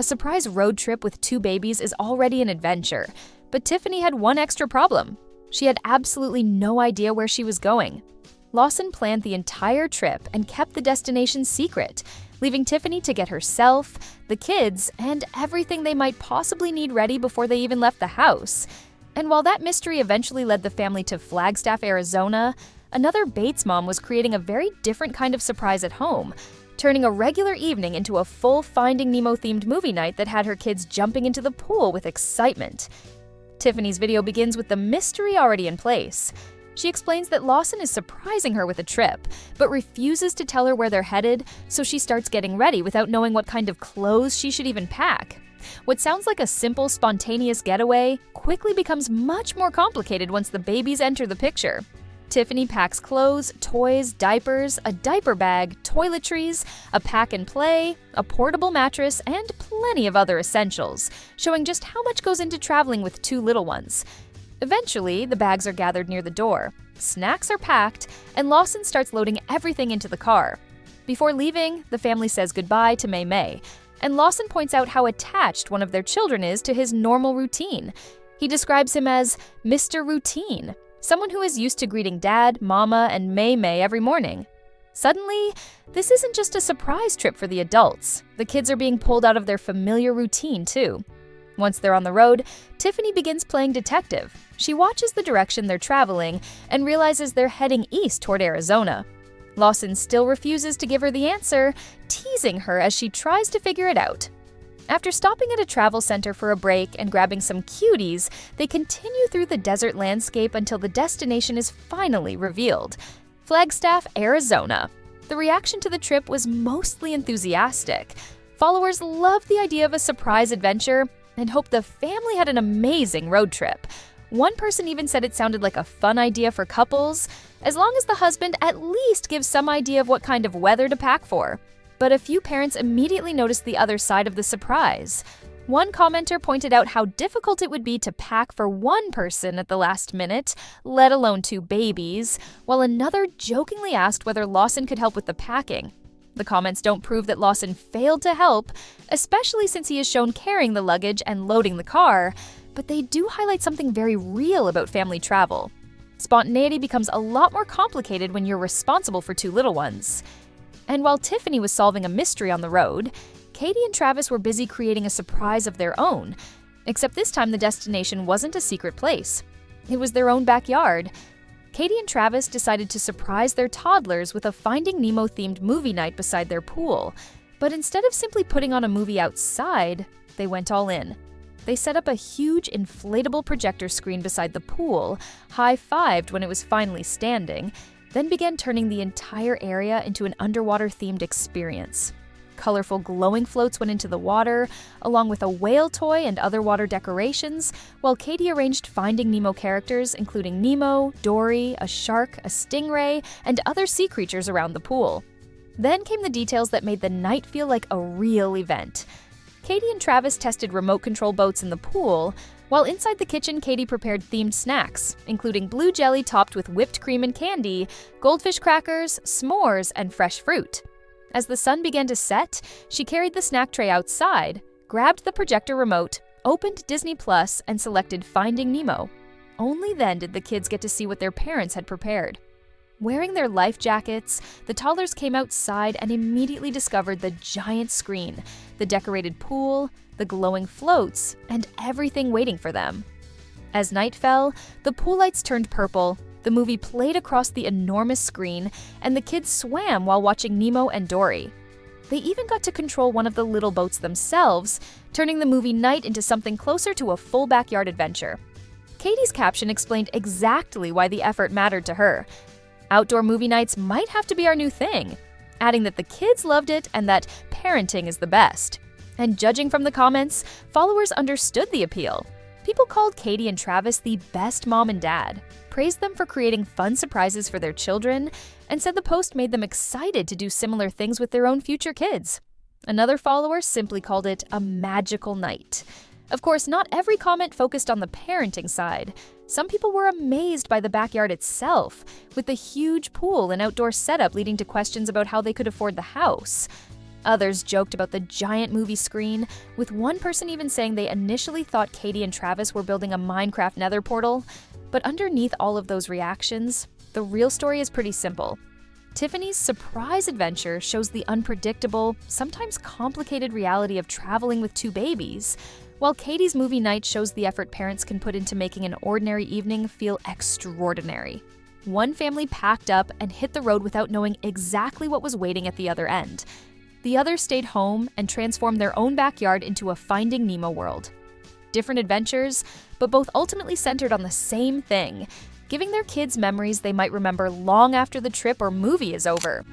surprise road trip with 2 babies is already an adventure, but Tiffany had one extra problem. She had absolutely no idea where she was going. Lawson planned the entire trip and kept the destination secret, leaving Tiffany to get herself, the kids, and everything they might possibly need ready before they even left the house. And while that mystery eventually led the family to Flagstaff, Arizona, another Bates mom was creating a very different kind of surprise at home, turning a regular evening into a full Finding Nemo-themed movie night that had her kids jumping into the pool with excitement. Tiffany's video begins with the mystery already in place. She explains that Lawson is surprising her with a trip, but refuses to tell her where they're headed, so she starts getting ready without knowing what kind of clothes she should even pack. What sounds like a simple, spontaneous getaway quickly becomes much more complicated once the babies enter the picture. Tiffany packs clothes, toys, diapers, a diaper bag, toiletries, a pack-and-play, a portable mattress, and plenty of other essentials, showing just how much goes into traveling with 2 little ones. Eventually, the bags are gathered near the door, snacks are packed, and Lawson starts loading everything into the car. Before leaving, the family says goodbye to May, and Lawson points out how attached one of their children is to his normal routine. He describes him as Mr. Routine, someone who is used to greeting Dad, Mama, and May every morning. Suddenly, this isn't just a surprise trip for the adults. The kids are being pulled out of their familiar routine, too. Once they're on the road, Tiffany begins playing detective. She watches the direction they're traveling and realizes they're heading east toward Arizona. Lawson still refuses to give her the answer, teasing her as she tries to figure it out. After stopping at a travel center for a break and grabbing some cuties, they continue through the desert landscape until the destination is finally revealed: Flagstaff, Arizona. The reaction to the trip was mostly enthusiastic. Followers loved the idea of a surprise adventure and hoped the family had an amazing road trip. One person even said it sounded like a fun idea for couples, as long as the husband at least gives some idea of what kind of weather to pack for. But a few parents immediately noticed the other side of the surprise. One commenter pointed out how difficult it would be to pack for one person at the last minute, let alone 2 babies, while another jokingly asked whether Lawson could help with the packing. The comments don't prove that Lawson failed to help, especially since he is shown carrying the luggage and loading the car, but they do highlight something very real about family travel. Spontaneity becomes a lot more complicated when you're responsible for 2 little ones. And while Tiffany was solving a mystery on the road, Katie and Travis were busy creating a surprise of their own. Except this time the destination wasn't a secret place. It was their own backyard. Katie and Travis decided to surprise their toddlers with a Finding Nemo-themed movie night beside their pool. But instead of simply putting on a movie outside, they went all in. They set up a huge inflatable projector screen beside the pool, high-fived when it was finally standing, then began turning the entire area into an underwater-themed experience. Colorful glowing floats went into the water, along with a whale toy and other water decorations, while Katie arranged Finding Nemo characters including Nemo, Dory, a shark, a stingray, and other sea creatures around the pool. Then came the details that made the night feel like a real event. Katie and Travis tested remote control boats in the pool, while inside the kitchen Katie prepared themed snacks, including blue jelly topped with whipped cream and candy, goldfish crackers, s'mores, and fresh fruit. As the sun began to set, she carried the snack tray outside, grabbed the projector remote, opened Disney Plus, and selected Finding Nemo. Only then did the kids get to see what their parents had prepared. Wearing their life jackets, the toddlers came outside and immediately discovered the giant screen, the decorated pool, the glowing floats, and everything waiting for them. As night fell, the pool lights turned purple, the movie played across the enormous screen, and the kids swam while watching Nemo and Dory. They even got to control one of the little boats themselves, turning the movie night into something closer to a full backyard adventure. Katie's caption explained exactly why the effort mattered to her. Outdoor movie nights might have to be our new thing, adding that the kids loved it and that parenting is the best. And judging from the comments, followers understood the appeal. People called Katie and Travis the best mom and dad, praised them for creating fun surprises for their children, and said the post made them excited to do similar things with their own future kids. Another follower simply called it a magical night. Of course, not every comment focused on the parenting side. Some people were amazed by the backyard itself, with the huge pool and outdoor setup leading to questions about how they could afford the house. Others joked about the giant movie screen, with one person even saying they initially thought Katie and Travis were building a Minecraft nether portal. But underneath all of those reactions, the real story is pretty simple. Tiffany's surprise adventure shows the unpredictable, sometimes complicated reality of traveling with two babies, while Katie's movie night shows the effort parents can put into making an ordinary evening feel extraordinary. One family packed up and hit the road without knowing exactly what was waiting at the other end. The other stayed home and transformed their own backyard into a Finding Nemo world. Different adventures, but both ultimately centered on the same thing: giving their kids memories they might remember long after the trip or movie is over.